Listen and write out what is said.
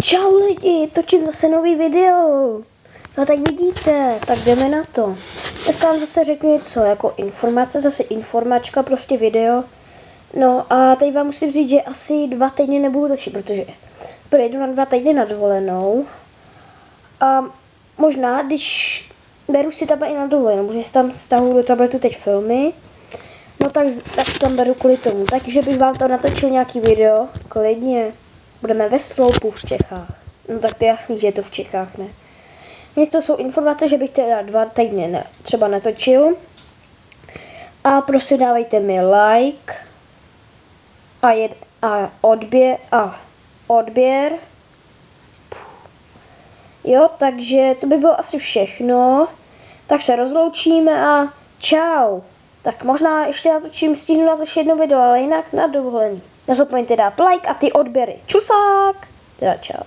Čau lidi, točím zase nový video. No tak vidíte, tak jdeme na to. Dneska vám zase řeknu něco jako informace, zase informačka, prostě video. No a teď vám musím říct, že asi 2 týdny nebudu točit, protože pojedu na 2 týdny na dovolenou. A možná, když beru si tam i na dovolenou, protože si tam stahuju do tabletu teď filmy, no tak tam beru kvůli tomu. Takže bych vám to natočil nějaký video, klidně. Budeme ve Sloupu v Čechách. No tak to je jasný, že je to v Čechách, ne? To jsou informace, že bych teda 2 týdny třeba natočil. A prosím dávejte mi like a odběr. Jo, takže to by bylo asi všechno. Tak se rozloučíme a čau. Tak možná ještě stihnu natočit jedno video, ale jinak na dovolený. Nezapomeňte dát like a ty odběry. Čusák! Teda čau.